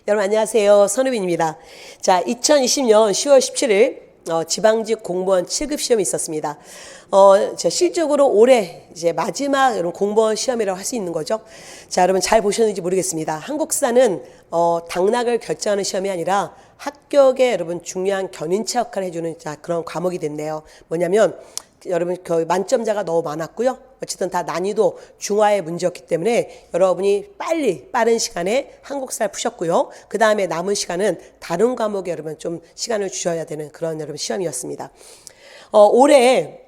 여러분 안녕하세요. 선우빈입니다. 자, 2020년 10월 17일 지방직 공무원 7급 시험이 있었습니다. 실적으로 올해 이제 마지막 여러분 공무원 시험이라고 할 수 있는 거죠. 자, 여러분 잘 보셨는지 모르겠습니다. 한국사는 당락을 결정하는 시험이 아니라 합격에 여러분 중요한 견인차 역할을 해주는 그런 과목이 됐네요. 뭐냐면 여러분 만점자가 너무 많았고요. 어쨌든 다 난이도 중하의 문제였기 때문에 여러분이 빠른 시간에 한국사를 푸셨고요. 그 다음에 남은 시간은 다른 과목에 여러분 좀 시간을 주셔야 되는 그런 여러분 시험이었습니다. 올해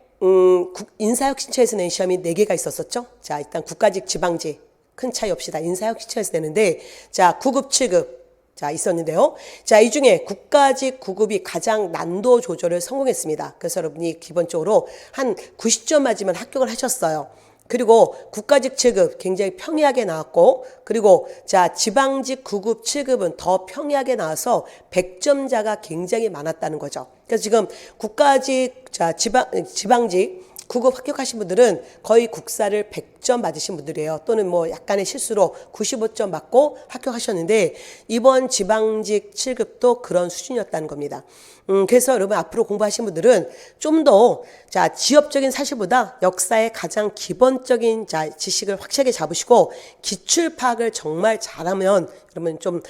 인사혁신처에서 낸 시험이 4개가 있었었죠. 자, 일단 국가직, 지방직 큰 차이 없이 다 인사혁신처에서 내는데, 자, 9급, 7급 자, 있었는데요. 자, 이 중에 국가직 9급이 가장 난도 조절을 성공했습니다. 그래서 여러분이 기본적으로 한 90점 맞으면 합격을 하셨어요. 그리고 국가직 7급 굉장히 평이하게 나왔고, 그리고 자, 지방직 9급, 7급은 더 평이하게 나와서 100점자가 굉장히 많았다는 거죠. 그래서 지금 국가직, 자, 지방직 9급 합격하신 분들은 거의 국사를 100점 받으신 분들이에요. 또는 뭐 약간의 실수로 95점 받고 합격하셨는데, 이번 지방직 7급도 그런 수준이었다는 겁니다. 그래서 여러분 앞으로 공부하신 분들은 좀 더 자, 지엽적인 사실보다 역사의 가장 기본적인 자, 지식을 확실하게 잡으시고 기출 파악을 정말 잘하면 여러분 좀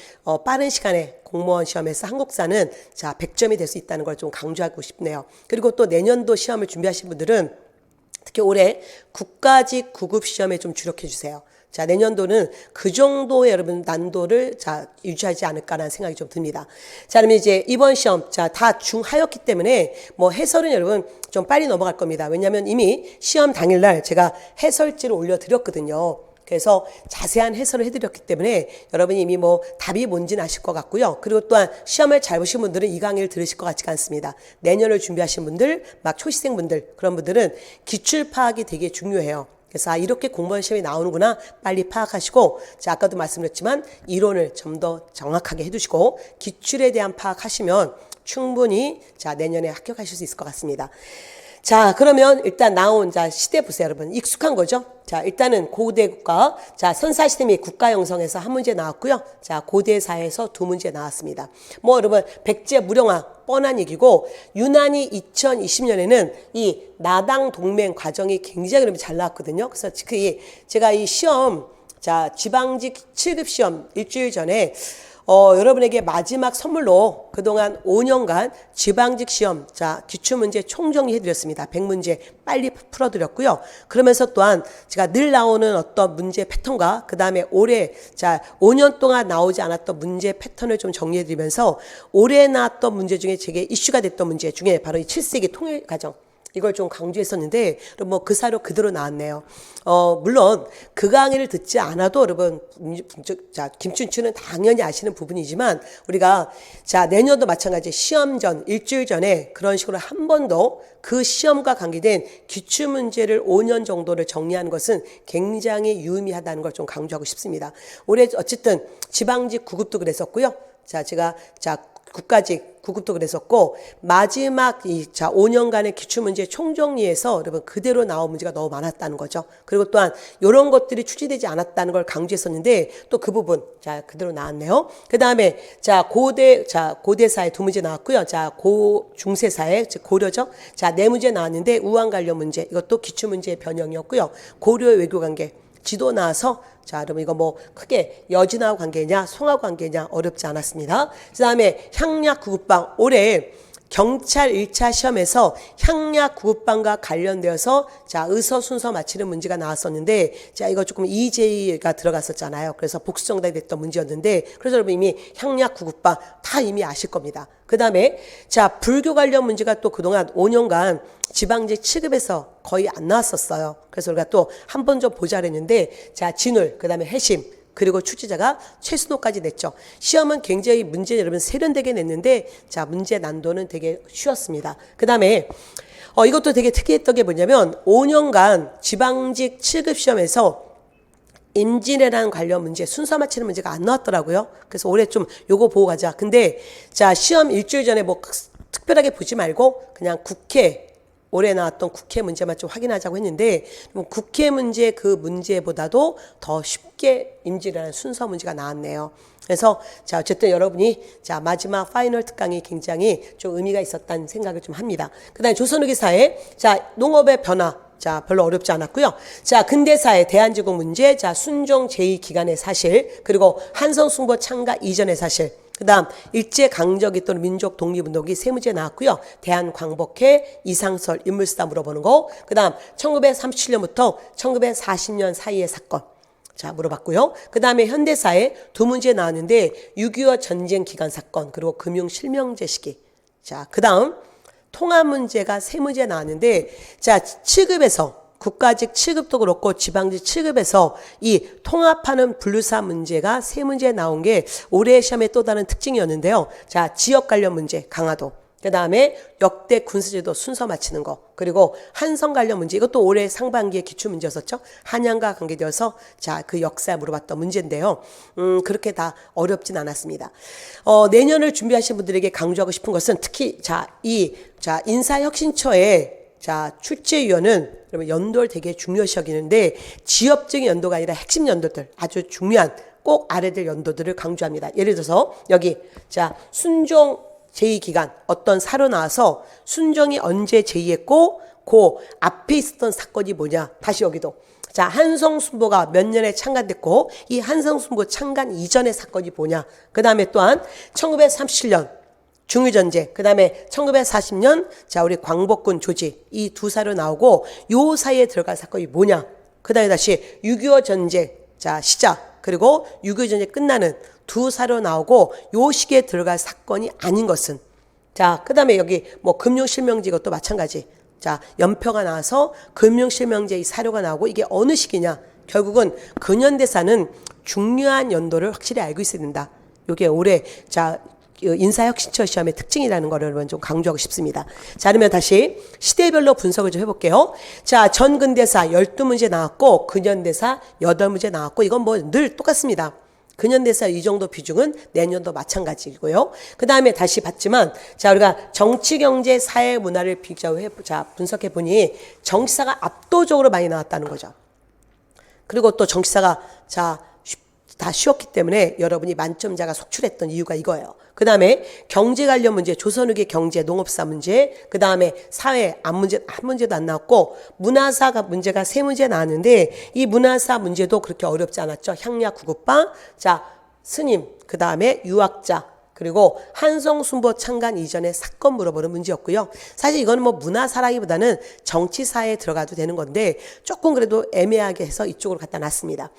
빠른 시간에 공무원 시험에서 한국사는 자, 100점이 될 수 있다는 걸 좀 강조하고 싶네요. 그리고 또 내년도 시험을 준비하신 분들은 특히 올해 국가직 9급 시험에 좀 주력해 주세요. 자, 내년도는 그 정도의 여러분 난도를 자, 유지하지 않을까라는 생각이 좀 듭니다. 자, 그러면 이제 이번 시험, 자, 다 중하였기 때문에 뭐 해설은 여러분 좀 빨리 넘어갈 겁니다. 왜냐하면 이미 시험 당일날 제가 해설지를 올려드렸거든요. 그래서 자세한 해설을 해드렸기 때문에 여러분이 이미 뭐 답이 뭔지는 아실 것 같고요. 그리고 또한 시험을 잘 보신 분들은 이 강의를 들으실 것 같지가 않습니다. 내년을 준비하신 분들, 막 초시생분들, 그런 분들은 기출 파악이 되게 중요해요. 그래서 이렇게 공무원 시험이 나오는구나 빨리 파악하시고, 자, 아까도 말씀드렸지만 이론을 좀 더 정확하게 해두시고 기출에 대한 파악하시면 충분히 자, 내년에 합격하실 수 있을 것 같습니다. 자, 그러면 일단 나온 자, 시대 보세요, 여러분. 익숙한 거죠? 자, 일단은 고대 국가, 자, 선사시대 및 국가 형성에서 한 문제 나왔고요. 자, 고대사에서 2문제 나왔습니다. 뭐 여러분 백제 무령화 뻔한 얘기고, 유난히 2020년에는 이 나당 동맹 과정이 굉장히 여러분 잘 나왔거든요. 그래서 제가 이 시험, 자, 지방직 7급 시험 일주일 전에 여러분에게 마지막 선물로 그동안 5년간 지방직 시험, 자, 기출문제 총정리해드렸습니다. 100문제 빨리 풀어드렸고요. 그러면서 또한 제가 늘 나오는 어떤 문제 패턴과 그 다음에 올해, 자, 5년 동안 나오지 않았던 문제 패턴을 좀 정리해드리면서 올해 나왔던 문제 중에 제게 이슈가 됐던 문제 중에 바로 이 7세기 통일 과정, 이걸 좀 강조했었는데, 뭐 그 사료 그대로 나왔네요. 물론 그 강의를 듣지 않아도 여러분, 자, 김춘추는 당연히 아시는 부분이지만, 우리가 자, 내년도 마찬가지 시험 전 일주일 전에 그런 식으로 한 번 더 그 시험과 관계된 기출 문제를 5년 정도를 정리하는 것은 굉장히 유의미하다는 걸 좀 강조하고 싶습니다. 올해 어쨌든 지방직 9급도 그랬었고요. 자, 제가 국가직 9급도 그랬었고, 마지막 5년간의 기출문제 총정리해서 여러분 그대로 나온 문제가 너무 많았다는 거죠. 그리고 또한 이런 것들이 출제되지 않았다는 걸 강조했었는데, 또 그 부분 자, 그대로 나왔네요. 그 다음에 고대사에 2문제 나왔고요. 자, 중세사에, 즉 고려죠. 자, 4문제 나왔는데 우한 관련 문제, 이것도 기출문제의 변형이었고요. 고려의 외교관계 지도 나와서, 자, 여러분 이거 뭐 크게 여진하고 관계냐 송하고 관계냐 어렵지 않았습니다. 그 다음에 향약 구급방, 올해 경찰 1차 시험에서 향약 구급방과 관련되어서 자, 의서 순서 맞히는 문제가 나왔었는데, 자, 이거 조금 EJ가 들어갔었잖아요. 그래서 복수정답이 됐던 문제였는데, 그래서 여러분 이미 향약 구급방 다 이미 아실 겁니다. 그 다음에 자, 불교 관련 문제가 또 그동안 5년간 지방직 7급에서 거의 안 나왔었어요. 그래서 우리가 또 한 번 좀 보자 그랬는데, 자, 진울, 그 다음에 해심, 그리고 출제자가 최순호까지 냈죠. 시험은 굉장히 문제 여러분 세련되게 냈는데, 자, 문제 난도는 되게 쉬웠습니다. 그 다음에 이것도 되게 특이했던 게 뭐냐면 5년간 지방직 7급 시험에서 임진왜란 관련 문제, 순서 맞히는 문제가 안 나왔더라고요. 그래서 올해 좀 요거 보고 가자. 근데 자, 시험 일주일 전에 뭐 특별하게 보지 말고 그냥 국회 올해 나왔던 국회 문제만 좀 확인하자고 했는데 국회 문제 그 문제보다도 더 쉽게 임질이라는 순서 문제가 나왔네요. 그래서 자 어쨌든 여러분이 자 마지막 파이널 특강이 굉장히 좀 의미가 있었다는 생각을 좀 합니다. 그다음에 조선후기 사회 자 농업의 변화 자 별로 어렵지 않았고요. 자 근대사회 대한제국 문제 자 순종 제2기간의 사실 그리고 한성숭보 창가 이전의 사실 그다음 일제강점기 또는 민족 독립운동이 세 문제 나왔고요. 대한광복회 이상설 인물수다 물어보는 거 그다음 1937년부터 1940년 사이의 사건 자 물어봤고요. 그 다음에 현대사에 두 문제 나왔는데 6.25 전쟁 기간 사건 그리고 금융실명제 시기 자 그 다음 통합 문제가 세 문제 나왔는데 자 취급에서 국가직 취급도 그렇고 지방직 취급에서 이 통합하는 분류사 문제가 세 문제 나온 게 올해 시험의 또 다른 특징이었는데요. 자 지역 관련 문제 강화도 그 다음에 역대 군수제도 순서 맞히는 거 그리고 한성 관련 문제 이것도 올해 상반기에 기출 문제였었죠. 한양과 관계되어서 자 그 역사에 물어봤던 문제인데요. 그렇게 다 어렵진 않았습니다. 내년을 준비하신 분들에게 강조하고 싶은 것은 특히 자 인사혁신처의 자 출제위원은 여러분 연도를 되게 중요시 여기는데 지역적인 연도가 아니라 핵심 연도들 아주 중요한 꼭 알아야 될 연도들을 강조합니다. 예를 들어서 여기 자 순종 제2기간 어떤 사로 나와서 순종이 언제 제의했고 그 앞에 있었던 사건이 뭐냐 다시 여기도 자 한성순보가 몇 년에 창간됐고 이 한성순보 창간 이전의 사건이 뭐냐 그 다음에 또한 1937년 중유전쟁 그 다음에 1940년 자 우리 광복군 조직 이 두 사로 나오고 요 사이에 들어갈 사건이 뭐냐 그 다음에 다시 6.25 전쟁 자 시작 그리고 6.25 전쟁 끝나는 두 사로 나오고 요 시기에 들어갈 사건이 아닌 것은 자 그 다음에 여기 뭐 금융실명제 이것도 마찬가지 자 연표가 나와서 금융실명제 이 사료가 나오고 이게 어느 시기냐 결국은 근현대사는 중요한 연도를 확실히 알고 있어야 된다. 요게 올해 자 인사혁신처 시험의 특징이라는 거를 여러분 좀 강조하고 싶습니다. 자 그러면 다시 시대별로 분석을 좀 해볼게요. 자 전근대사 12문제 나왔고 근현대사 8문제 나왔고 이건 뭐 늘 똑같습니다. 근현대사 이 정도 비중은 내년도 마찬가지고요. 그 다음에 다시 봤지만 자 우리가 정치, 경제, 사회, 문화를 분석해 보니 정치사가 압도적으로 많이 나왔다는 거죠. 그리고 또 정치사가 다 쉬웠기 때문에 여러분이 만점자가 속출했던 이유가 이거예요. 그 다음에 경제 관련 문제, 조선후기 경제, 농업사 문제, 그 다음에 사회, 한 문제도 안 나왔고, 문화사 문제가 세 문제 나왔는데, 이 문화사 문제도 그렇게 어렵지 않았죠. 향약 구급방, 자, 스님, 그 다음에 유학자, 그리고 한성순보 창간 이전의 사건 물어보는 문제였고요. 사실 이거는 뭐 문화사라기보다는 정치사에 들어가도 되는 건데, 조금 그래도 애매하게 해서 이쪽으로 갖다 놨습니다.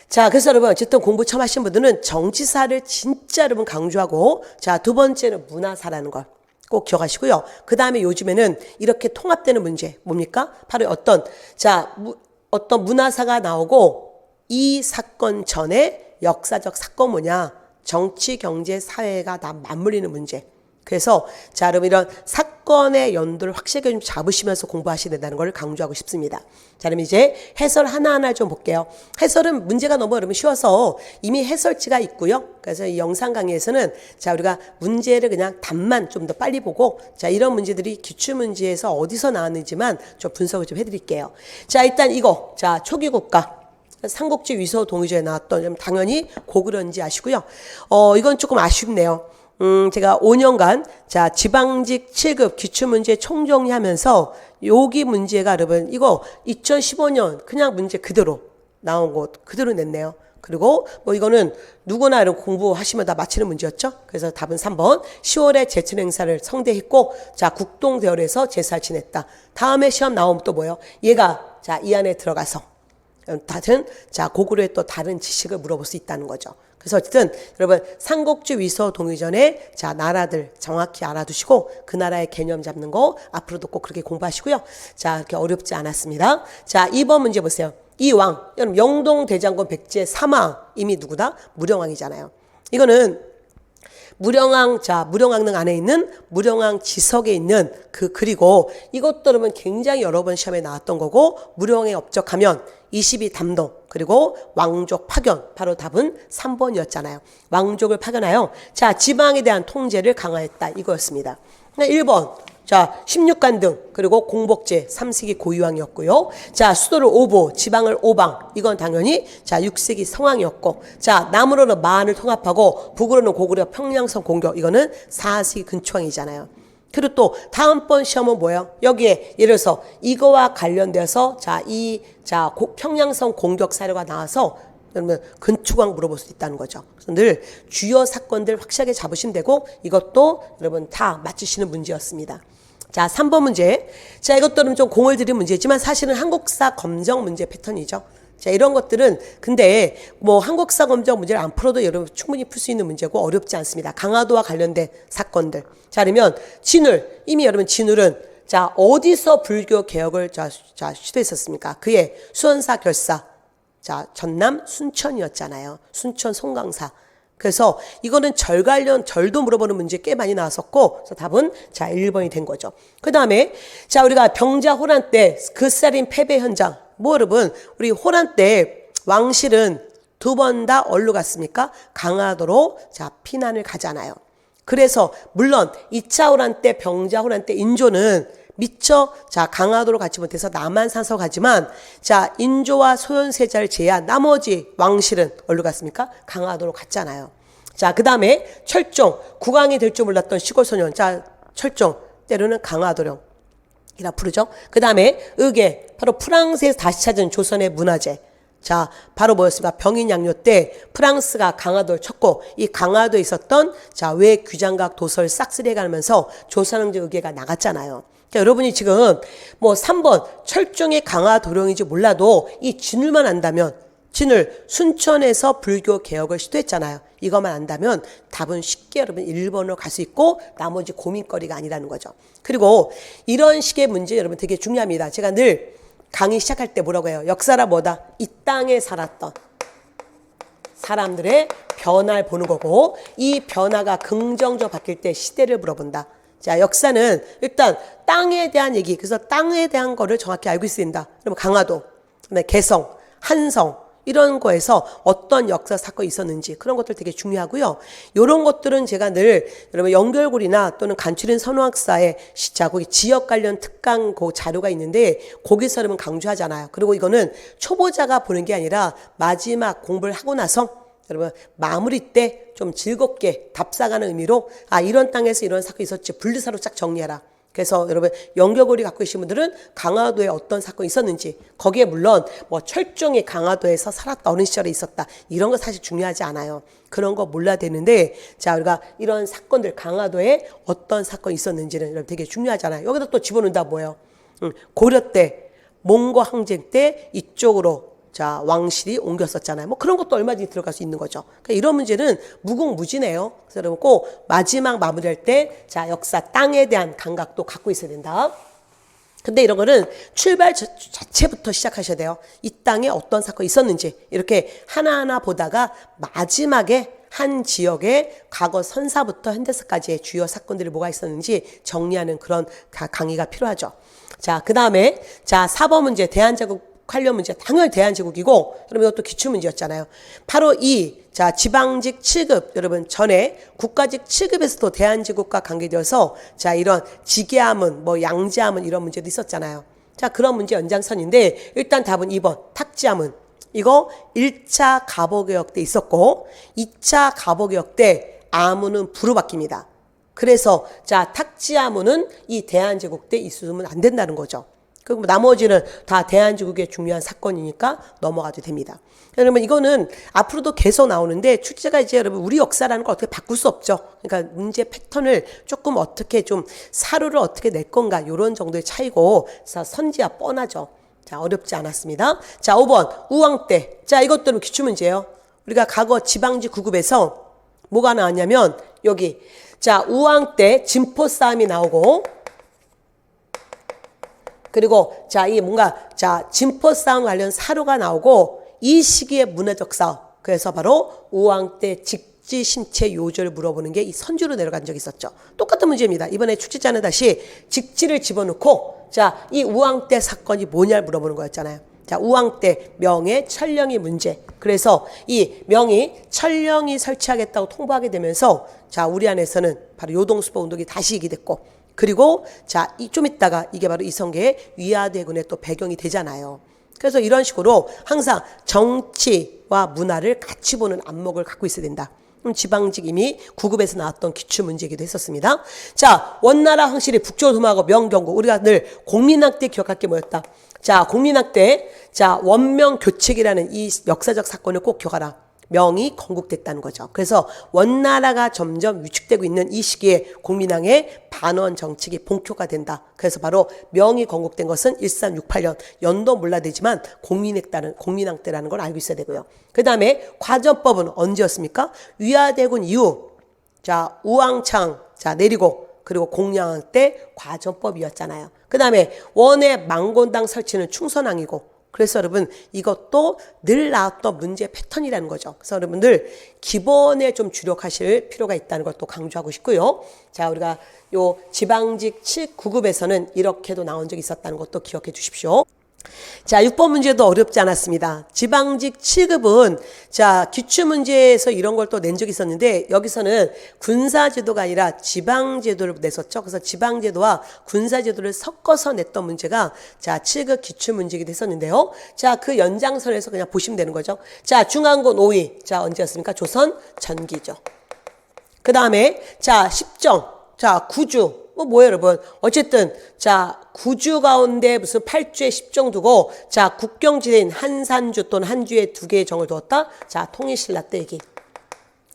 자, 그래서 여러분 어쨌든 공부 처음 하신 분들은 정치사를 진짜 여러분 강조하고 자, 두 번째는 문화사라는 걸 꼭 기억하시고요. 그 다음에 요즘에는 이렇게 통합되는 문제 뭡니까? 바로 어떤 문화사가 나오고 이 사건 전에 역사적 사건 뭐냐? 정치, 경제, 사회가 다 맞물리는 문제. 그래서 자 여러분 이런 사건의 연도를 확실하게 좀 잡으시면서 공부하셔야 된다는 걸 강조하고 싶습니다. 자 그럼 이제 해설 하나하나 좀 볼게요. 해설은 문제가 너무 여러분 쉬워서 이미 해설지가 있고요. 그래서 이 영상 강의에서는 자 우리가 문제를 그냥 답만 좀 더 빨리 보고 자 이런 문제들이 기출문제에서 어디서 나왔는지만 좀 분석을 좀 해드릴게요. 자 일단 이거 자 초기국가 삼국지 위서 동의조에 나왔던 당연히 고구려인지 아시고요. 이건 조금 아쉽네요. 제가 5년간 자 지방직 7급 기출문제 총정리하면서 여기 문제가 여러분 이거 2015년 그냥 문제 그대로 나온 거 그대로 냈네요. 그리고 뭐 이거는 누구나 이런 공부하시면 다 맞히는 문제였죠. 그래서 답은 3번 10월에 제천 행사를 성대했고 자 국동대열에서 제사를 지냈다. 다음에 시험 나오면 또 뭐예요? 얘가 자 이 안에 들어가서 다른 자 고구려의 또 다른 지식을 물어볼 수 있다는 거죠. 그래서 어쨌든 여러분 삼국지 위서 동의전에 자 나라들 정확히 알아두시고 그 나라의 개념 잡는 거 앞으로도 꼭 그렇게 공부하시고요. 자 이렇게 어렵지 않았습니다. 자 2번 문제 보세요. 이 왕 여러분 영동대장군 백제 사망 이미 누구다? 무령왕이잖아요. 이거는 무령왕릉 안에 있는 무령왕 지석에 있는 그리고 이것도 여러분 굉장히 여러 번 시험에 나왔던 거고 무령왕에 업적하면 22담동 그리고 왕족 파견 바로 답은 3번이었잖아요. 왕족을 파견하여 자 지방에 대한 통제를 강화했다 이거였습니다. 1번 자, 16간 등, 그리고 공복제 3세기 고유왕이었고요. 자, 수도를 오보, 지방을 오방. 이건 당연히 자, 6세기 성왕이었고. 자, 남으로는 마한을 통합하고 북으로는 고구려 평양성 공격. 이거는 4세기 근초왕이잖아요. 그리고 또 다음번 시험은 뭐예요? 여기에 예를 들어서 이거와 관련돼서 평양성 공격 사료가 나와서 그러면 근초광 물어볼 수 있다는 거죠. 그래서 늘 주요 사건들 확실하게 잡으시면 되고 이것도 여러분 다 맞추시는 문제였습니다. 자, 3번 문제. 자, 이것들은 좀 공을 들인 문제지만 사실은 한국사 검정 문제 패턴이죠. 자, 이런 것들은 근데 뭐 한국사 검정 문제를 안 풀어도 여러분 충분히 풀 수 있는 문제고 어렵지 않습니다. 강화도와 관련된 사건들. 자, 그러면 진울. 이미 여러분 진울은 자, 어디서 불교 개혁을 시도했었습니까? 그의 수원사 결사. 자, 전남 순천이었잖아요. 순천 송강사. 그래서 이거는 절 관련, 절도 물어보는 문제 꽤 많이 나왔었고, 그래서 답은 자, 1번이 된 거죠. 그 다음에, 자, 우리가 병자 호란 때 그 살인 패배 현장. 뭐 여러분, 우리 호란 때 왕실은 2번 다 어디로 갔습니까? 강화도로 자, 피난을 가잖아요. 그래서, 물론 2차 호란 때, 병자 호란 때 인조는 미처 자 강화도로 가지 못해서 남한산서 가지만 자 인조와 소현세자를 제외한 나머지 왕실은 어디로 갔습니까? 강화도로 갔잖아요. 자 그 다음에 철종 국왕이 될 줄 몰랐던 시골소년 자 철종 때로는 강화도령 이라 부르죠. 그 다음에 의계 바로 프랑스에서 다시 찾은 조선의 문화재 자 바로 뭐였습니까? 병인양요 때 프랑스가 강화도를 쳤고 이 강화도에 있었던 자 외규장각 도서를 싹쓸이해가면서 조선왕조 의계가 나갔잖아요. 자, 여러분이 지금 뭐 3번 철종의 강화도령인지 몰라도 이 진울만 안다면 진울 순천에서 불교 개혁을 시도했잖아요. 이것만 안다면 답은 쉽게 여러분 1번으로 갈 수 있고 나머지 고민거리가 아니라는 거죠. 그리고 이런 식의 문제 여러분 되게 중요합니다. 제가 늘 강의 시작할 때 뭐라고 해요? 역사라 뭐다? 이 땅에 살았던 사람들의 변화를 보는 거고 이 변화가 긍정적으로 바뀔 때 시대를 물어본다. 자, 역사는 일단 땅에 대한 얘기, 그래서 땅에 대한 거를 정확히 알고 있어야 된다. 그러면 강화도, 그다음에 개성, 한성, 이런 거에서 어떤 역사 사건이 있었는지 그런 것들 되게 중요하고요. 이런 것들은 제가 늘 여러분 연결고리나 또는 간추린 선호학사의 거기 지역 관련 특강 그 자료가 있는데 거기서 여러분 강조하잖아요. 그리고 이거는 초보자가 보는 게 아니라 마지막 공부를 하고 나서 여러분 마무리 때 좀 즐겁게 답사가는 의미로 이런 땅에서 이런 사건이 있었지 분리사로 쫙 정리해라. 그래서 여러분 연결고리 갖고 계신 분들은 강화도에 어떤 사건이 있었는지 거기에 물론 뭐 철종이 강화도에서 살았다 어느 시절에 있었다 이런 거 사실 중요하지 않아요. 그런 거 몰라야 되는데 자 우리가 이런 사건들 강화도에 어떤 사건이 있었는지는 여러분 되게 중요하잖아요. 여기다 또 집어넣는다 뭐예요? 고려 때 몽고 항쟁 때 이쪽으로 자 왕실이 옮겼었잖아요. 뭐 그런 것도 얼마든지 들어갈 수 있는 거죠. 그러니까 이런 문제는 무궁무진해요. 그래서 여러분 꼭 마지막 마무리할 때 자 역사 땅에 대한 감각도 갖고 있어야 된다. 근데 이런 거는 출발 자체부터 시작하셔야 돼요. 이 땅에 어떤 사건이 있었는지 이렇게 하나하나 보다가 마지막에 한 지역의 과거 선사부터 현대사까지의 주요 사건들이 뭐가 있었는지 정리하는 그런 강의가 필요하죠. 자, 그 다음에 자 4번 문제 대한제국 관련 문제 당연히 대한제국이고 그러면 이것도 기출문제였잖아요. 바로 자 지방직 7급 여러분 전에 국가직 7급에서도 대한제국과 관계되어서 자 이런 지계함은 뭐 양제함은 이런 문제도 있었잖아요. 자 그런 문제 연장선인데 일단 답은 2번 탁지함은 이거 1차 갑오개혁 때 있었고 2차 갑오개혁 때 아문은 부로 바뀝니다. 그래서 자 탁지함은 이 대한제국 때 있으면 안 된다는 거죠. 그리고 나머지는 다 대한제국의 중요한 사건이니까 넘어가도 됩니다. 여러분 이거는 앞으로도 계속 나오는데 출제가 이제 여러분 우리 역사라는 걸 어떻게 바꿀 수 없죠. 그러니까 문제 패턴을 조금 어떻게 좀 사료를 어떻게 낼 건가 이런 정도의 차이고 선지야 뻔하죠. 자 어렵지 않았습니다. 자 5번 우왕 때. 자 이것도 기출문제예요. 우리가 과거 지방지 9급에서 뭐가 나왔냐면 여기 자 우왕 때 진포 싸움이 나오고 그리고 자 이 뭔가 자 진포 싸움 관련 사료가 나오고 이 시기의 문화적 싸움 그래서 바로 우왕 때 직지 신체 요절을 물어보는 게 이 선주로 내려간 적이 있었죠. 똑같은 문제입니다. 이번에 출제자는 다시 직지를 집어넣고 자 이 우왕 때 사건이 뭐냐를 물어보는 거였잖아요. 자 우왕 때 명의 천령이 문제. 그래서 이 명이 천령이 설치하겠다고 통보하게 되면서 자 우리 안에서는 바로 요동수보 운동이 다시 얘기됐고 그리고 자, 좀 있다가 이게 바로 이성계의 위화대군의 또 배경이 되잖아요. 그래서 이런 식으로 항상 정치와 문화를 같이 보는 안목을 갖고 있어야 된다. 지방직 이미 9급에서 나왔던 기출문제이기도 했었습니다. 자, 원나라 황실이 북조도마하고 명경고, 우리가 늘 공민학 때 기억할 게 뭐였다? 자, 공민학 때, 자, 원명교책이라는 이 역사적 사건을 꼭 기억하라. 명이 건국됐다는 거죠. 그래서 원나라가 점점 위축되고 있는 이 시기에 공민왕의 반원 정책이 본격화 된다. 그래서 바로 명이 건국된 것은 1368년, 연도 몰라되지만 공민왕 때라는 걸 알고 있어야 되고요. 그 다음에 과전법은 언제였습니까? 위화대군 이후, 자, 우왕창, 자, 내리고, 그리고 공양왕 때 과전법이었잖아요. 그 다음에 원의 망곤당 설치는 충선왕이고, 그래서 여러분 이것도 늘 나왔던 문제 패턴이라는 거죠. 그래서 여러분들 기본에 좀 주력하실 필요가 있다는 걸 또 강조하고 싶고요. 자, 우리가 요 지방직 9급에서는 이렇게도 나온 적이 있었다는 것도 기억해 주십시오. 자, 6번 문제도 어렵지 않았습니다. 지방직 7급은 자, 기출문제에서 이런 걸 또 낸 적이 있었는데 여기서는 군사제도가 아니라 지방제도를 냈었죠. 그래서 지방제도와 군사제도를 섞어서 냈던 문제가 자, 7급 기출문제이기도 했었는데요. 자, 그 연장선에서 그냥 보시면 되는 거죠. 자, 중앙군 5위. 자, 언제였습니까? 조선 전기죠. 그 다음에 자, 10정. 자, 구주. 뭐예요, 여러분? 어쨌든, 자, 구주 가운데 무슨 8주에 10정 두고, 자, 국경지대인 한산주 또는 한주에 2개의 정을 두었다? 자, 통일신라 때 얘기.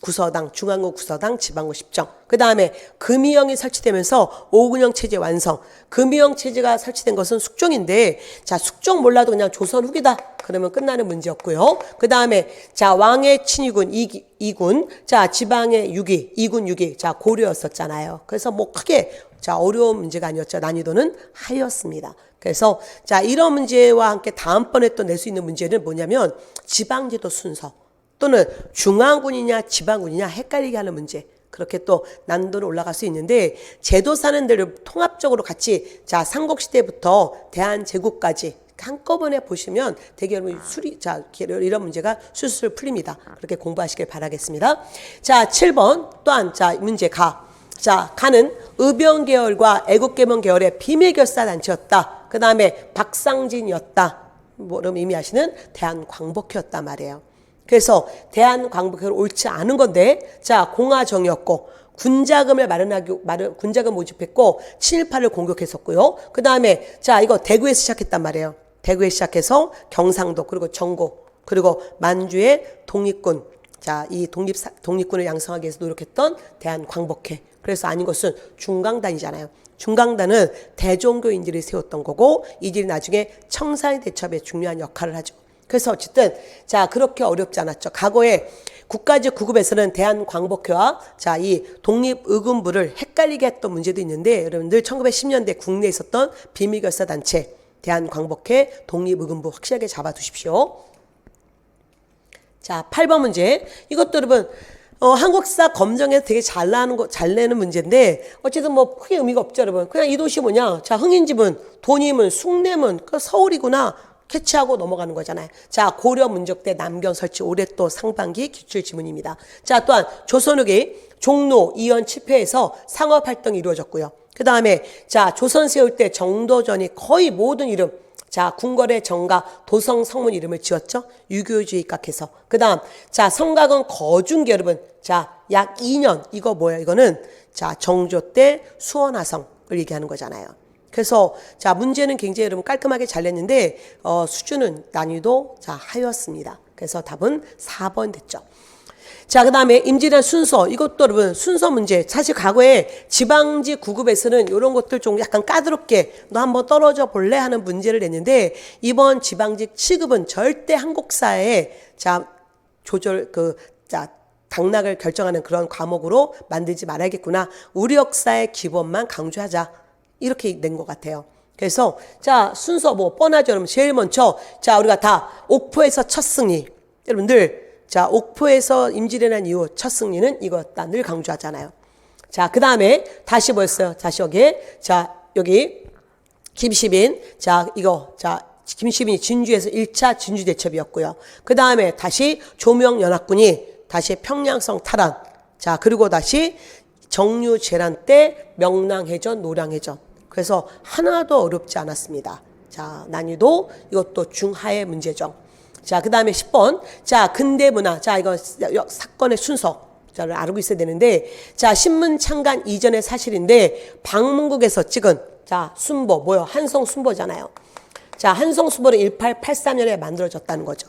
구서당, 중앙군 구서당, 지방군 10정. 그 다음에 금이형이 설치되면서 오군형 체제 완성. 금이형 체제가 설치된 것은 숙종인데, 자, 숙종 몰라도 그냥 조선 후기다. 그러면 끝나는 문제였고요. 그 다음에, 자, 왕의 친위군 2군, 자, 지방의 6위, 2군 6위, 자, 고려였었잖아요. 그래서 뭐 크게, 자, 어려운 문제가 아니었죠. 난이도는 하였습니다. 그래서, 자, 이런 문제와 함께 다음번에 또 낼 수 있는 문제는 뭐냐면, 지방제도 순서. 또는 중앙군이냐 지방군이냐 헷갈리게 하는 문제. 그렇게 또 난도는 올라갈 수 있는데 제도 사는 데를 통합적으로 같이 자, 삼국시대부터 대한제국까지 한꺼번에 보시면 되게 여러분 자, 이런 문제가 술술 풀립니다. 그렇게 공부하시길 바라겠습니다. 자, 7번 또한 자, 문제 가. 자, 가는 의병계열과 애국계명 계열의 비밀결사단체였다. 그 다음에 박상진이었다. 뭐를 의미하시는 대한광복회였단 말이에요. 그래서 대한광복회로 옳지 않은 건데, 자, 공화정이었고, 군자금을 군자금 모집했고, 친일파를 공격했었고요. 그 다음에, 자, 이거 대구에서 시작했단 말이에요. 대구에 시작해서 경상도, 그리고 전국, 그리고 만주의 독립군, 자, 이 독립군을 양성하기 위해서 노력했던 대한광복회. 그래서 아닌 것은 중강단이잖아요. 중강단은 대종교인들이 세웠던 거고, 이들이 나중에 청산대첩에 중요한 역할을 하죠. 그래서 어쨌든 자, 그렇게 어렵지 않았죠. 과거에 국가직 9급에서는 대한광복회와 자, 이 독립의금부를 헷갈리게 했던 문제도 있는데 여러분들 1910년대 국내에 있었던 비밀결사단체 대한광복회 독립의금부 확실하게 잡아두십시오. 자, 8번 문제. 이것도 여러분 한국사 검정에서 되게 잘 내는 문제인데 어쨌든 뭐 크게 의미가 없죠, 여러분. 그냥 이 도시 뭐냐? 자, 흥인지문, 돈이문, 숭례문, 그 서울이구나. 캐치하고 넘어가는 거잖아요. 자, 고려 문적 때 남경 설치 올해 또 상반기 기출 지문입니다. 자, 또한 조선 후기 종로 이연 7패에서 상업 활동이 이루어졌고요. 그 다음에 자, 조선 세울 때 정도전이 거의 모든 이름, 자, 궁궐의 정가, 도성 성문 이름을 지었죠. 유교주의 입각해서. 그 다음, 자, 성곽은 거중기 여러분. 자, 약 2년. 이거 뭐야? 이거는 자, 정조 때 수원화성을 얘기하는 거잖아요. 그래서 자, 문제는 굉장히 여러분 깔끔하게 잘 냈는데 수준은 난이도 자, 하였습니다. 그래서 답은 4번 됐죠. 자, 그 다음에 임진왜란 순서. 이것도 여러분 순서 문제. 사실 과거에 지방지 9급에서는 이런 것들 좀 약간 까다롭게 너 한번 떨어져 볼래 하는 문제를 냈는데 이번 지방직 7급은 절대 한국사에 자, 당락을 결정하는 그런 과목으로 만들지 말아야겠구나. 우리 역사의 기본만 강조하자. 이렇게 낸 것 같아요. 그래서 자, 순서 뭐 뻔하죠. 여러분 제일 먼저 자, 우리가 다 옥포에서 첫 승리. 여러분들 자, 옥포에서 임진왜란 이후 첫 승리는 이거였다. 늘 강조하잖아요. 자, 그 다음에 다시 뭐였어요? 다시 여기에 자, 여기 김시빈. 자, 이거 자, 김시빈이 진주에서 1차 진주대첩이었고요. 그 다음에 다시 조명연합군이 다시 평양성 탈환. 자, 그리고 다시 정유재란 때 명랑해전, 노량해전. 그래서 하나도 어렵지 않았습니다. 자, 난이도 이것도 중하의 문제죠. 자, 그 다음에 10번. 자, 근대문화. 자, 이거 사건의 순서. 자, 알고 있어야 되는데, 자, 신문 창간 이전의 사실인데, 방문국에서 찍은, 자, 순보, 뭐요? 한성 순보잖아요. 자, 한성 순보는 1883년에 만들어졌다는 거죠.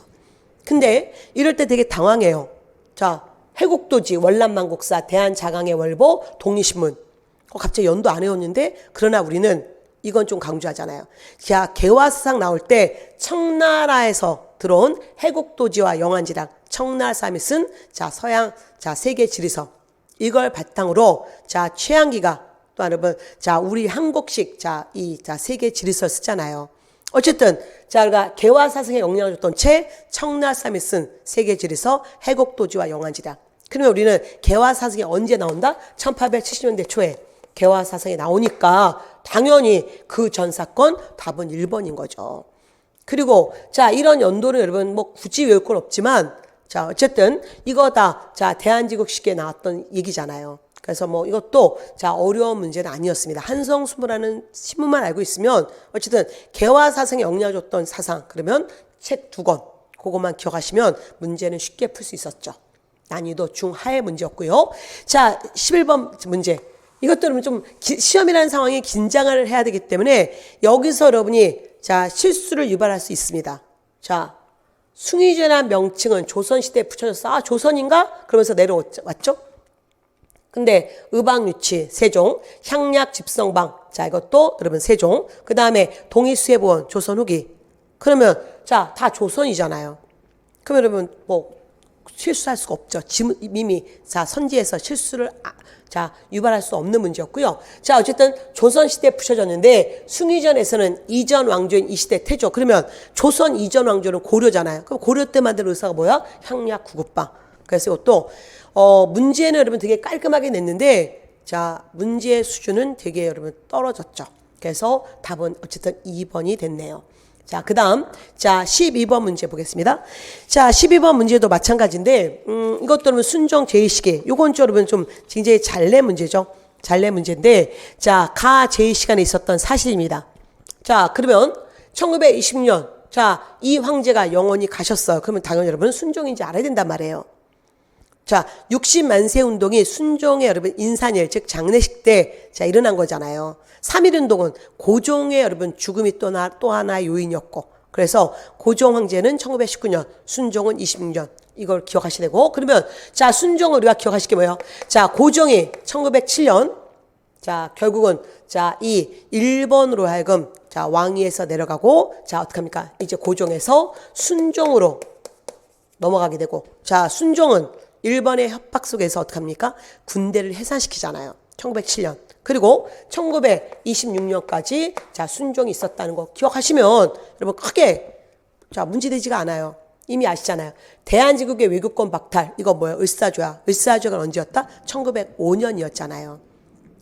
근데, 이럴 때 되게 당황해요. 자, 해국도지, 월남만국사, 대한자강의 월보, 독립신문. 갑자기 연도 안 해왔는데, 그러나 우리는 이건 좀 강조하잖아요. 자, 개화사상 나올 때 청나라에서 들어온 해국도지와 영안지랑 청나라사람이 쓴 자, 서양, 자, 세계 지리서. 이걸 바탕으로 자, 최양기가 또 여러분, 자, 우리 한국식 자, 자, 세계 지리서를 쓰잖아요. 어쨌든 자, 우리가 개화사상에 영향을 줬던 청나라사람이 쓴 세계 지리서 해국도지와 영안지랑. 그러면 우리는 개화사상이 언제 나온다? 1870년대 초에 개화사상이 나오니까 당연히 그 전 사건 답은 1번인 거죠. 그리고 자, 이런 연도는 여러분 뭐 굳이 외울 건 없지만 자, 어쨌든 이거 다 자, 대한제국식에 나왔던 얘기잖아요. 그래서 뭐 이것도 자, 어려운 문제는 아니었습니다. 한성수보라는 신문만 알고 있으면 어쨌든 개화사상에 영향을 줬던 사상 그러면 책 2권 그것만 기억하시면 문제는 쉽게 풀 수 있었죠. 난이도 중하의 문제였고요. 자, 11번 문제. 이것도 여러분 좀 시험이라는 상황에 긴장을 해야 되기 때문에 여기서 여러분이 자, 실수를 유발할 수 있습니다. 자, 숭의제란 명칭은 조선시대에 붙여졌어. 아, 조선인가? 그러면서 내려왔죠? 근데 의방유치, 세종, 향약 집성방. 자, 이것도 여러분 세종. 그 다음에 동의수해보원, 조선 후기. 그러면 자, 다 조선이잖아요. 그러면 여러분 뭐 실수할 수가 없죠. 이미 자, 선지에서 실수를 자, 유발할 수 없는 문제였고요. 자, 어쨌든 조선시대에 붙여졌는데 숭의전에서는 이전 왕조인 이 시대 태조. 그러면 조선 이전 왕조는 고려잖아요. 그럼 고려 때 만든 의사가 뭐야? 향약 구급방. 그래서 이것도 문제는 여러분 되게 깔끔하게 냈는데 자, 문제의 수준은 되게 여러분 떨어졌죠. 그래서 답은 어쨌든 2번이 됐네요. 자, 그 다음, 자, 12번 문제 보겠습니다. 자, 12번 문제도 마찬가지인데, 이것도 여러분 순종 제의시기. 요건 좀 여러분 좀 굉장히 잘 낸 문제죠. 잘 낸 문제인데, 자, 가 제의시간에 있었던 사실입니다. 자, 그러면 1920년, 자, 이 황제가 영원히 가셨어요. 그러면 당연히 여러분 순종인지 알아야 된단 말이에요. 자, 60만세 운동이 순종의 여러분 인산일, 즉 장례식 때 자, 일어난 거잖아요. 3.1 운동은 고종의 여러분 죽음이 또 하나의 요인이었고, 그래서 고종 황제는 1919년, 순종은 26년. 이걸 기억하셔야 되고, 그러면 자, 순종을 우리가 기억하실 게 뭐예요? 자, 고종이 1907년, 자, 결국은 자, 이 일본으로 하여금 자, 왕위에서 내려가고, 자, 어떡합니까? 이제 고종에서 순종으로 넘어가게 되고, 자, 순종은 일본의 협박 속에서 어떡합니까? 군대를 해산시키잖아요. 1907년. 그리고 1926년까지 자, 순종이 있었다는 거 기억하시면 여러분 크게 자, 문제되지가 않아요. 이미 아시잖아요. 대한제국의 외교권 박탈. 이거 뭐예요? 을사조약. 을사조약은 언제였다? 1905년이었잖아요.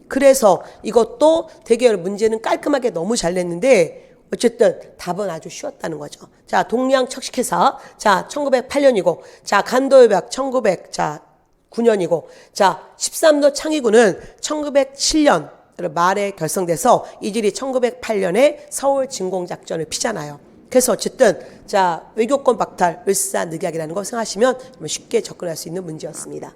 그래서 이것도 되게 문제는 깔끔하게 너무 잘 냈는데 어쨌든 답은 아주 쉬웠다는 거죠. 자, 동양척식회사. 자, 1908년이고, 자, 간도협약 1909년이고, 자, 13도 창의군은 1907년 말에 결성돼서 이들이 1908년에 서울 진공작전을 피잖아요. 그래서 어쨌든, 자, 외교권 박탈, 을사늑약이라는 거 생각하시면 쉽게 접근할 수 있는 문제였습니다.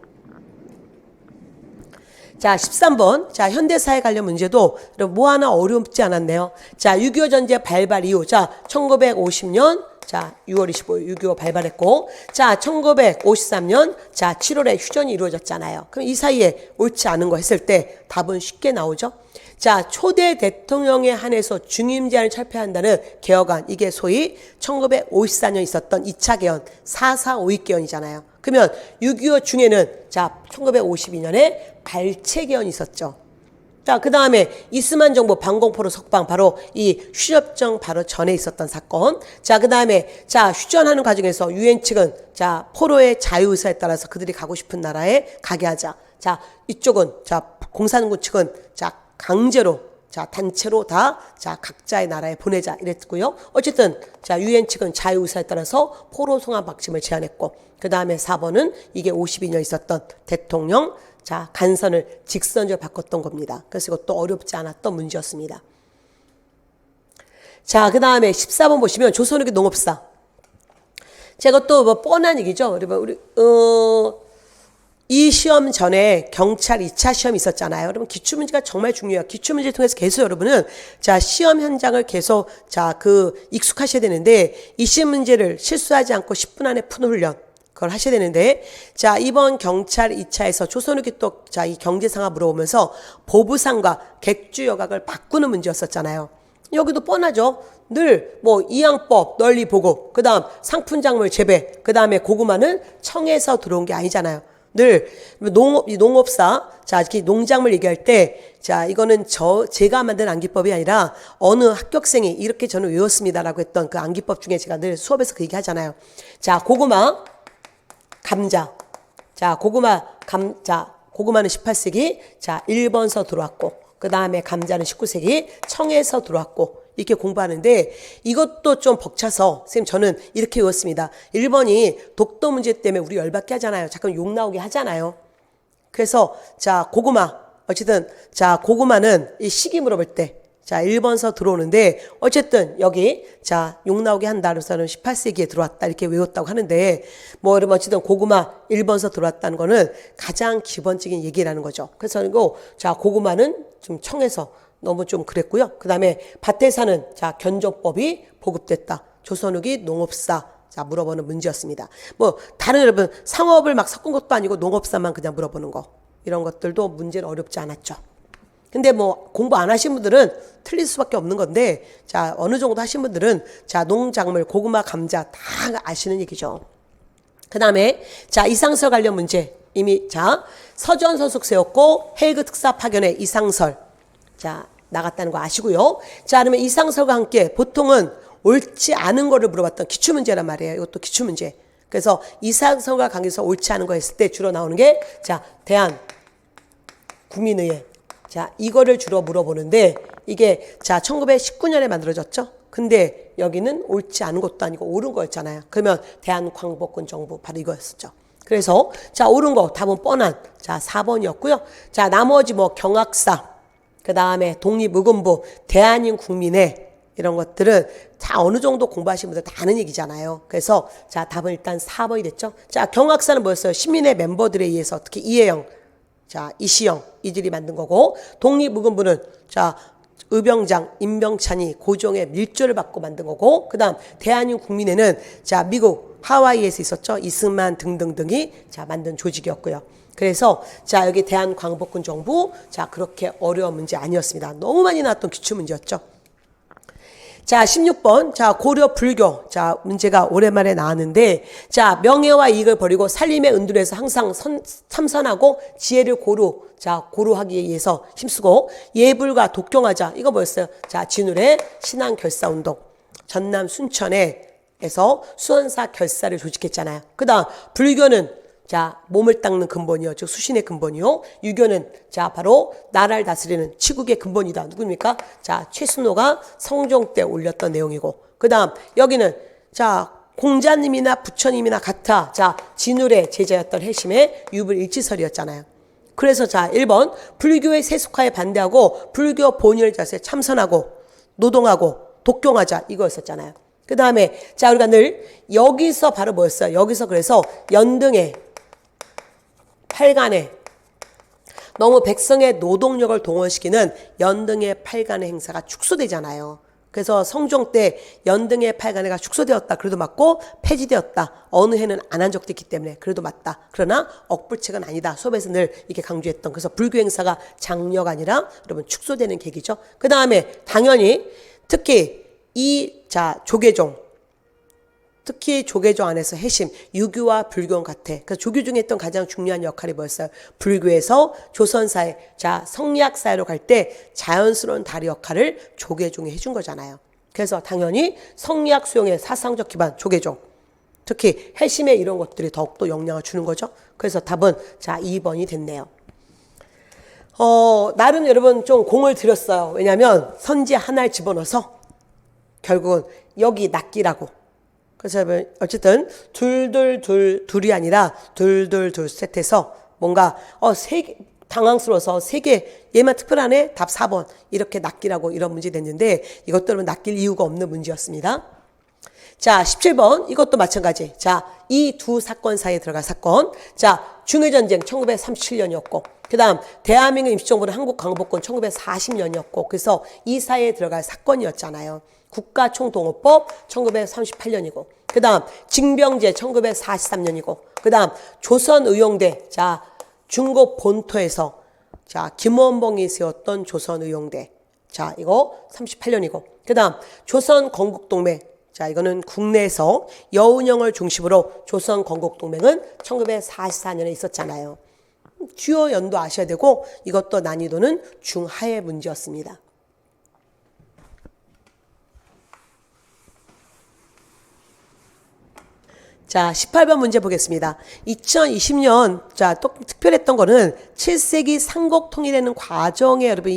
자, 13번. 자, 현대사회 관련 문제도 뭐 하나 어렵지 않았네요. 자, 6.25 전쟁 발발 이후. 자, 1950년. 자, 6월 25일 6.25 발발했고. 자, 1953년. 자, 7월에 휴전이 이루어졌잖아요. 그럼 이 사이에 옳지 않은 거 했을 때 답은 쉽게 나오죠. 자, 초대 대통령에 한해서 중임 제한을 철폐한다는 개혁안. 이게 소위 1954년 있었던 2차 개헌, 4.4.5.2 개헌이잖아요. 그러면 6.25 중에는 자, 1952년에 발췌 개헌이 있었죠. 자, 그 다음에 이스만 정부 방공포로 석방, 바로 이 휴전협정 바로 전에 있었던 사건. 자, 그 다음에 자, 휴전하는 과정에서 유엔 측은 자, 포로의 자유의사에 따라서 그들이 가고 싶은 나라에 가게 하자. 자, 이쪽은 자, 공산군 측은 자, 강제로 자, 단체로 다, 자, 각자의 나라에 보내자. 이랬고요. 어쨌든, 자, 유엔 측은 자유의사에 따라서 포로 송환 방침을 제안했고, 그 다음에 4번은 이게 52년 있었던 대통령, 자, 간선을 직선제로 바꿨던 겁니다. 그래서 이것도 어렵지 않았던 문제였습니다. 자, 그 다음에 14번 보시면 조선후기 농업사. 제가 또 뭐 뻔한 얘기죠. 이 시험 전에 경찰 2차 시험이 있었잖아요. 여러분 기출문제가 정말 중요해요. 기출문제 통해서 계속 여러분은 자 시험 현장을 계속 자 익숙하셔야 되는데 이 시험 문제를 실수하지 않고 10분 안에 푸는 훈련 그걸 하셔야 되는데 자 이번 경찰 2차에서 조선후기 또 자 이 경제상황 물어보면서 보부상과 객주 여각을 바꾸는 문제였었잖아요. 여기도 뻔하죠. 늘 뭐 이양법 널리 보고 그 다음 상품작물 재배 그 다음에 고구마는 청에서 들어온 게 아니잖아요. 늘 농업사 자 이렇게 농작물 얘기할 때 자 이거는 제가 만든 암기법이 아니라 어느 합격생이 이렇게 저는 외웠습니다라고 했던 그 암기법 중에 제가 늘 수업에서 그 얘기 하잖아요. 자 고구마 감자 자 고구마는 18세기 자 1번서 들어왔고 그 다음에 감자는 19세기 청에서 들어왔고 이렇게 공부하는데 이것도 좀 벅차서 선생님 저는 이렇게 외웠습니다. 1번이 독도 문제 때문에 우리 열받게 하잖아요. 잠깐 욕 나오게 하잖아요. 그래서 자 고구마 어쨌든 자 고구마는 이 시기 물어볼 때 자 1번서 들어오는데 어쨌든 여기 자 욕 나오게 한다 그래서는 18세기에 들어왔다 이렇게 외웠다고 하는데 뭐 여러분 어쨌든 고구마 1번서 들어왔다는 거는 가장 기본적인 얘기라는 거죠. 그래서 이거 자 고구마는 좀 청에서 너무 좀 그랬고요. 그 다음에 밭에 사는 자 견조법이 보급됐다. 조선후기 농업사 자 물어보는 문제였습니다. 뭐 다른 여러분 상업을 막 섞은 것도 아니고 농업사만 그냥 물어보는 거 이런 것들도 문제는 어렵지 않았죠. 근데 뭐 공부 안 하신 분들은 틀릴 수밖에 없는 건데 자 어느 정도 하신 분들은 자 농작물 고구마 감자 다 아시는 얘기죠. 그 다음에 자 이상설 관련 문제 이미 자 서전서숙 세웠고 헬그 특사 파견의 이상설 자 나갔다는 거 아시고요. 자 그러면 이상설과 함께 보통은 옳지 않은 거를 물어봤던 기출문제란 말이에요. 이것도 기출문제. 그래서 이상설과 관계해서 옳지 않은 거 했을 때 주로 나오는 게 자 대한 국민의회 자 이거를 주로 물어보는데 이게 자 1919년에 만들어졌죠. 근데 여기는 옳지 않은 것도 아니고 옳은 거였잖아요. 그러면 대한광복군 정부 바로 이거였었죠. 그래서 자 옳은 거 답은 뻔한 자 4번이었고요. 자 나머지 뭐 경학사 그 다음에 독립의금부 대한민국민회 이런 것들은 다 어느 정도 공부하신 분들 다 아는 얘기잖아요. 그래서 자 답은 일단 4번이 됐죠. 자 경학사는 뭐였어요? 시민의 멤버들에 의해서 특히 이혜영 자 이시영 이들이 만든 거고 독립의금부는 자 의병장 임병찬이 고종의 밀조를 받고 만든 거고 그 다음 대한민국민회는 자 미국 하와이에서 있었죠. 이승만 등등등이 자 만든 조직이었고요. 그래서 자 여기 대한광복군 정부 자 그렇게 어려운 문제 아니었습니다. 너무 많이 나왔던 기출문제였죠. 자 16번 자 고려 불교 자 문제가 오랜만에 나왔는데 자 명예와 이익을 버리고 살림의 은둔에서 항상 참선하고 지혜를 고루하기 위해서 힘쓰고 예불과 독경하자 이거 뭐였어요? 자 진울의 신앙 결사운동 전남 순천에서 수원사 결사를 조직했잖아요. 그 다음 불교는 자 몸을 닦는 근본이요. 즉 수신의 근본이요. 유교는 자 바로 나라를 다스리는 치국의 근본이다. 누굽니까? 자 최순호가 성종 때 올렸던 내용이고 그 다음 여기는 자 공자님이나 부처님이나 같아 자 진울의 제자였던 해심의 유불일치설이었잖아요. 그래서 자 1번 불교의 세속화에 반대하고 불교 본율 자세에 참선하고 노동하고 독경하자 이거였었잖아요. 그 다음에 자 우리가 늘 여기서 바로 뭐였어요? 여기서 그래서 연등의 8간의 너무 백성의 노동력을 동원시키는 연등의 8간의 행사가 축소되잖아요. 그래서 성종 때 연등의 8간회가 축소되었다. 그래도 맞고 폐지되었다. 어느 해는 안 한 적도 있기 때문에 그래도 맞다. 그러나 억불책은 아니다. 수업에서 늘 이렇게 강조했던 그래서 불교 행사가 장려가 아니라 여러분 축소되는 계기죠. 그 다음에 당연히 특히 조계종 특히 조계종 안에서 해심, 유교와 불교는 같아. 그래서 조교 중에 했던 가장 중요한 역할이 뭐였어요? 불교에서 조선사회, 자 성리학사회로 갈 때 자연스러운 다리 역할을 조계종이 해준 거잖아요. 그래서 당연히 성리학 수용의 사상적 기반 조계종, 특히 해심의 이런 것들이 더욱더 영향을 주는 거죠. 그래서 답은 자 2번이 됐네요. 나름 여러분 좀 공을 들였어요. 왜냐하면 선지 하나를 집어넣어서 결국은 여기 낱기라고. 그래서 어쨌든 둘이 아니라 둘 셋해서 뭔가 당황스러워서 세 개 얘만 특별하네 답 4번 이렇게 낱기라고 이런 문제 냈는데 이것들은 낚일 이유가 없는 문제였습니다. 자 17번 이것도 마찬가지. 자 이 두 사건 사이에 들어갈 사건. 자 중해전쟁 1937년이었고 그 다음 대한민국 임시정부는 한국광복권 1940년이었고 그래서 이 사이에 들어갈 사건이었잖아요. 국가총동원법 1938년이고 그 다음 징병제 1943년이고 그 다음 조선의용대 자 중국 본토에서 자 김원봉이 세웠던 조선의용대 자 이거 38년이고 그 다음 조선건국동맹 자 이거는 국내에서 여운형을 중심으로 조선건국동맹은 1944년에 있었잖아요. 주요 연도 아셔야 되고 이것도 난이도는 중하의 문제였습니다. 자, 18번 문제 보겠습니다. 2020년, 자, 또 특별했던 거는 7세기 삼국 통일되는 과정에 여러분,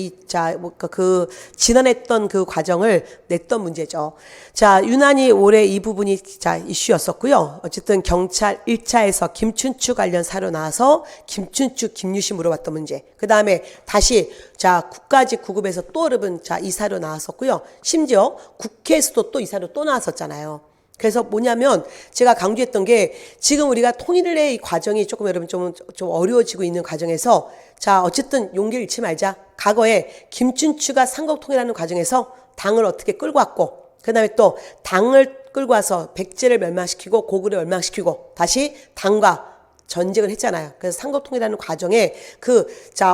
지난했던 그 과정을 냈던 문제죠. 자, 유난히 올해 이 부분이, 자, 이슈였었고요. 어쨌든 경찰 1차에서 김춘추 관련 사료 나와서 김춘추, 김유시 물어봤던 문제. 그 다음에 다시, 자, 국가직 구급에서 또 여러분, 자, 이 사료 나왔었고요. 심지어 국회에서도 또 이 사료 또 나왔었잖아요. 그래서 뭐냐면 제가 강조했던 게 지금 우리가 통일의 이 과정이 조금 여러분 좀 어려워지고 있는 과정에서 자 어쨌든 용기를 잃지 말자. 과거에 김춘추가 삼국 통일하는 과정에서 당을 어떻게 끌고 왔고 그 다음에 또 당을 끌고 와서 백제를 멸망시키고 고구려를 멸망시키고 다시 당과 전쟁을 했잖아요. 그래서 삼국통일하는 과정에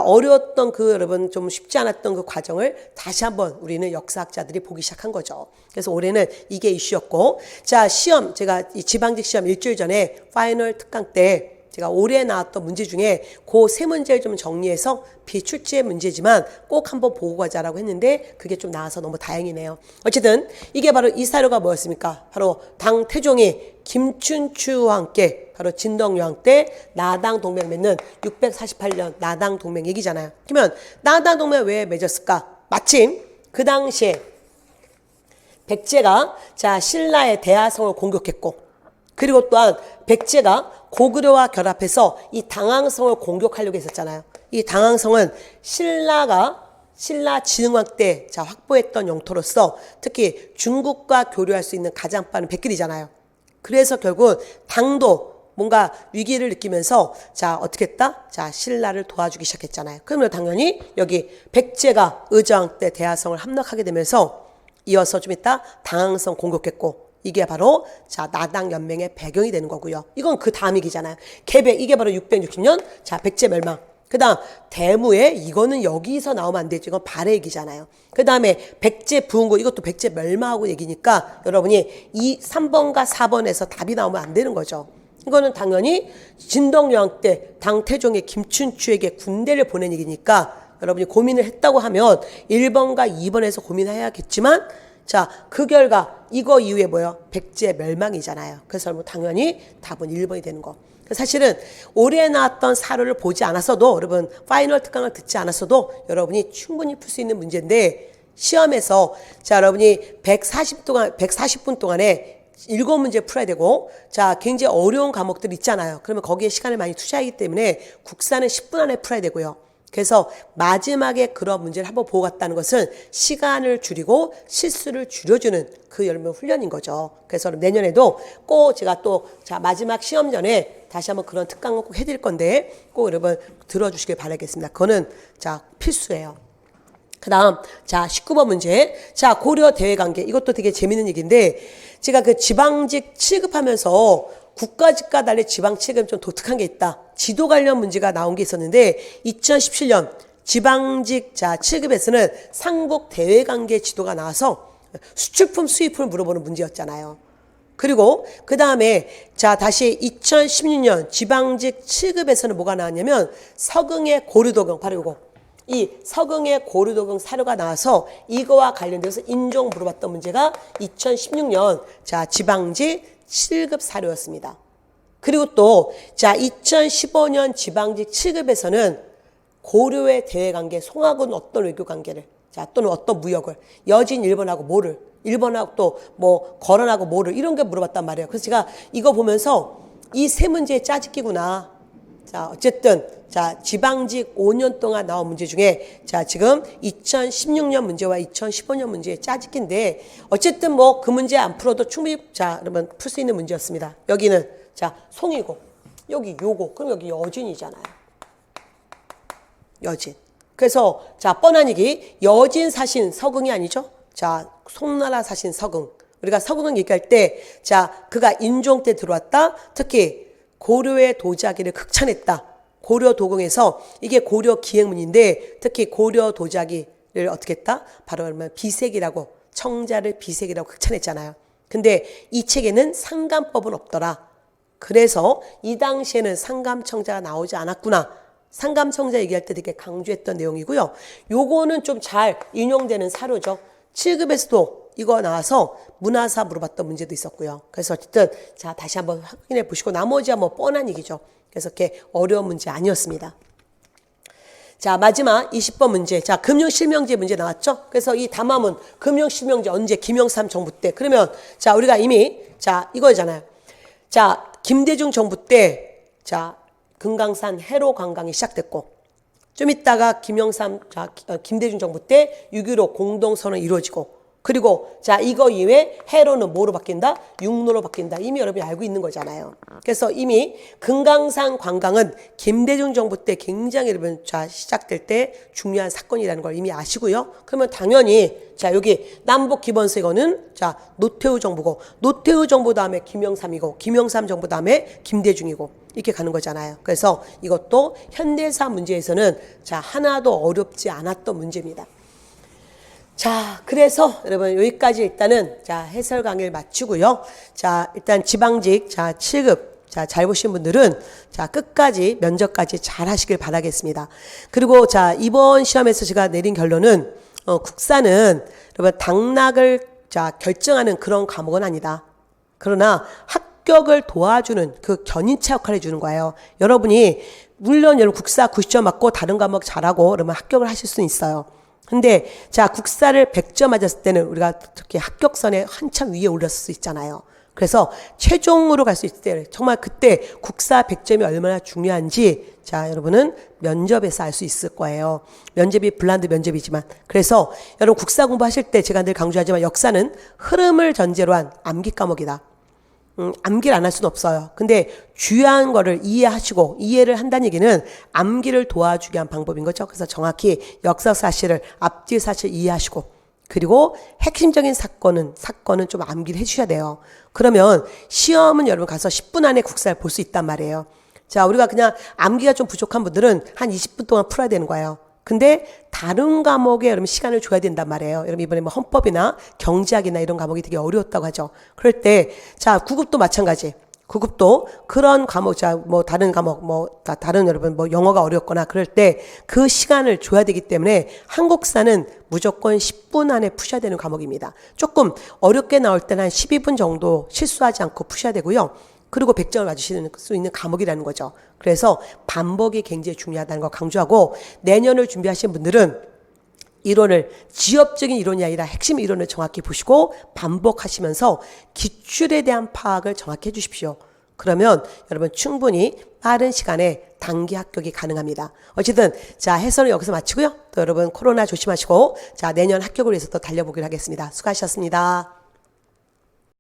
어려웠던 여러분 좀 쉽지 않았던 그 과정을 다시 한번 우리는 역사학자들이 보기 시작한 거죠. 그래서 올해는 이게 이슈였고, 자, 시험, 제가 이 지방직 시험 일주일 전에 파이널 특강 때 제가 올해 나왔던 문제 중에 그 세 문제를 좀 정리해서 비출제 문제지만 꼭 한번 보고 가자라고 했는데 그게 좀 나와서 너무 다행이네요. 어쨌든 이게 바로 이 사료가 뭐였습니까? 바로 당 태종이 김춘추와 함께 바로 진덕여왕 때 나당 동맹 맺는 648년 나당 동맹 얘기잖아요. 그러면 나당 동맹 왜 맺었을까? 마침 그 당시에 백제가 자 신라의 대하성을 공격했고 그리고 또한 백제가 고구려와 결합해서 이 당항성을 공격하려고 했었잖아요. 이 당항성은 신라 진흥왕 때 자 확보했던 영토로서 특히 중국과 교류할 수 있는 가장 빠른 백길이잖아요. 그래서 결국 당도 뭔가 위기를 느끼면서 자 어떻게 했다? 자 신라를 도와주기 시작했잖아요. 그러면 당연히 여기 백제가 의저왕 때 대하성을 함락하게 되면서 이어서 좀 이따 당항성 공격했고 이게 바로 자 나당 연맹의 배경이 되는 거고요. 이건 그 다음 얘기잖아요. 개백 이게 바로 660년 자 백제 멸망. 그 다음 대무에 이거는 여기서 나오면 안 되죠. 이건 발해 얘기잖아요. 그 다음에 백제 부흥고 이것도 백제 멸망하고 얘기니까 여러분이 이 3번과 4번에서 답이 나오면 안 되는 거죠. 이거는 당연히 진덕여왕 때 당태종의 김춘추에게 군대를 보낸 얘기니까 여러분이 고민을 했다고 하면 1번과 2번에서 고민해야겠지만 자, 그 결과 이거 이후에 뭐예요? 백제 멸망이잖아요. 그래서 뭐 당연히 답은 1번이 되는 거. 사실은 올해 나왔던 사료를 보지 않았어도 여러분 파이널 특강을 듣지 않았어도 여러분이 충분히 풀 수 있는 문제인데 시험에서 자 여러분이 140분 동안에 7문제 풀어야 되고 자 굉장히 어려운 과목들 있잖아요. 그러면 거기에 시간을 많이 투자하기 때문에 국사는 10분 안에 풀어야 되고요. 그래서 마지막에 그런 문제를 한번 보고 갔다는 것은 시간을 줄이고 실수를 줄여주는 그 여러분 훈련인 거죠. 그래서 내년에도 꼭 제가 또 자 마지막 시험 전에 다시 한번 그런 특강을 꼭 해드릴 건데 꼭 여러분 들어주시길 바라겠습니다. 그거는 자 필수예요. 그 다음 자 19번 문제 자 고려 대외관계 이것도 되게 재밌는 얘기인데 제가 그 지방직 취급하면서 국가직과 달리 지방 취급은 좀 독특한 게 있다. 지도 관련 문제가 나온 게 있었는데 2017년 지방직 자 취급에서는 삼국 대외관계 지도가 나와서 수출품 수입품을 물어보는 문제였잖아요. 그리고 그 다음에 자 다시 2016년 지방직 취급에서는 뭐가 나왔냐면 서경의 고려도경 바로 이거 이 서경의 고려도경 사료가 나와서 이거와 관련돼서 인종 물어봤던 문제가 2016년 자 지방직 7급 사료였습니다. 그리고 또 자 2015년 지방직 7급에서는 고려의 대외관계, 송하고는 어떤 외교관계를, 자, 또는 어떤 무역을, 여진 일본하고 뭐를, 일본하고 또 뭐 거란하고 뭐를, 이런 게 물어봤단 말이에요. 그래서 제가 이거 보면서 이 세 문제의 짜집기구나. 자, 어쨌든, 자, 지방직 5년 동안 나온 문제 중에, 자, 지금 2016년 문제와 2015년 문제의 짜집기인데, 어쨌든 뭐 그 문제 안 풀어도 충분히, 자, 여러분 풀 수 있는 문제였습니다. 여기는, 자, 송이고, 여기 요고, 그럼 여기 여진이잖아요. 여진. 그래서, 자, 뻔한 얘기, 여진 사신 서긍이 아니죠? 자, 송나라 사신 서긍. 우리가 서긍을 얘기할 때, 자, 그가 인종 때 들어왔다. 특히 고려의 도자기를 극찬했다. 고려 도공에서 이게 고려 기행문인데, 특히 고려 도자기를 어떻게 했다? 바로 그러면 비색이라고, 청자를 비색이라고 극찬했잖아요. 근데 이 책에는 상감법은 없더라. 그래서 이 당시에는 상감청자가 나오지 않았구나. 상감청자 얘기할 때 되게 강조했던 내용이고요. 요거는 좀 잘 인용되는 사료죠. 7급에서도 이거 나와서 문화사 물어봤던 문제도 있었고요. 그래서 어쨌든 자, 다시 한번 확인해 보시고 나머지야 뭐 뻔한 얘기죠. 그래서 이렇게 어려운 문제 아니었습니다. 자, 마지막 20번 문제. 자, 금융실명제 문제 나왔죠? 그래서 이 담화문 금융실명제 언제? 김영삼 정부 때. 그러면 자, 우리가 이미 자, 이거잖아요. 자, 김대중 정부 때 자, 금강산 해로 관광이 시작됐고 좀 있다가 김대중 정부 때 6.15 공동선언이 이루어지고 그리고 자 이거 이외에 해로는 뭐로 바뀐다? 육로로 바뀐다. 이미 여러분이 알고 있는 거잖아요. 그래서 이미 금강산 관광은 김대중 정부 때 굉장히 여러분 자 시작될 때 중요한 사건이라는 걸 이미 아시고요. 그러면 당연히 자 여기 남북 기본서 이거는 자 노태우 정부고 노태우 정부 다음에 김영삼이고 김영삼 정부 다음에 김대중이고 이렇게 가는 거잖아요. 그래서 이것도 현대사 문제에서는 자 하나도 어렵지 않았던 문제입니다. 자, 그래서 여러분 여기까지 일단은 자 해설 강의를 마치고요. 자, 일단 지방직 자 7급 자 잘 보신 분들은 자 끝까지 면접까지 잘 하시길 바라겠습니다. 그리고 자 이번 시험에서 제가 내린 결론은 국사는 여러분 당락을 자 결정하는 그런 과목은 아니다. 그러나 합격을 도와주는 그 견인차 역할을 해주는 거예요. 여러분이 물론 여러분 국사 90점 맞고 다른 과목 잘하고 그러면 합격을 하실 수는 있어요. 근데 자 국사를 100점 맞았을 때는 우리가 특히 합격선에 한참 위에 올렸을 수 있잖아요. 그래서 최종으로 갈 수 있을 때 정말 그때 국사 100점이 얼마나 중요한지 자 여러분은 면접에서 알 수 있을 거예요. 면접이 블라인드 면접이지만 그래서 여러분 국사 공부하실 때 제가 늘 강조하지만 역사는 흐름을 전제로 한 암기 과목이다. 암기를 안 할 수는 없어요. 근데 중요한 거를 이해하시고 이해를 한다는 얘기는 암기를 도와주게 한 방법인 거죠. 그래서 정확히 역사 사실을 앞뒤 사실 이해하시고 그리고 핵심적인 사건은 좀 암기를 해주셔야 돼요. 그러면 시험은 여러분 가서 10분 안에 국사를 볼 수 있단 말이에요. 자, 우리가 그냥 암기가 좀 부족한 분들은 한 20분 동안 풀어야 되는 거예요. 근데 다른 과목에 여러분 시간을 줘야 된단 말이에요. 여러분 이번에 뭐 헌법이나 경제학이나 이런 과목이 되게 어려웠다고 하죠. 그럴 때 자 9급도 마찬가지. 9급도 그런 과목 자 뭐 다른 과목 뭐 다른 여러분 뭐 영어가 어렵거나 그럴 때 그 시간을 줘야 되기 때문에 한국사는 무조건 10분 안에 푸셔야 되는 과목입니다. 조금 어렵게 나올 때는 한 12분 정도 실수하지 않고 푸셔야 되고요. 그리고 100점을 맞으실 수 있는 과목이라는 거죠. 그래서 반복이 굉장히 중요하다는 걸 강조하고 내년을 준비하신 분들은 이론을 지엽적인 이론이 아니라 핵심 이론을 정확히 보시고 반복하시면서 기출에 대한 파악을 정확히 해주십시오. 그러면 여러분 충분히 빠른 시간에 단기 합격이 가능합니다. 어쨌든 자 해설은 여기서 마치고요. 또 여러분 코로나 조심하시고 자 내년 합격을 위해서 또 달려보기로 하겠습니다. 수고하셨습니다.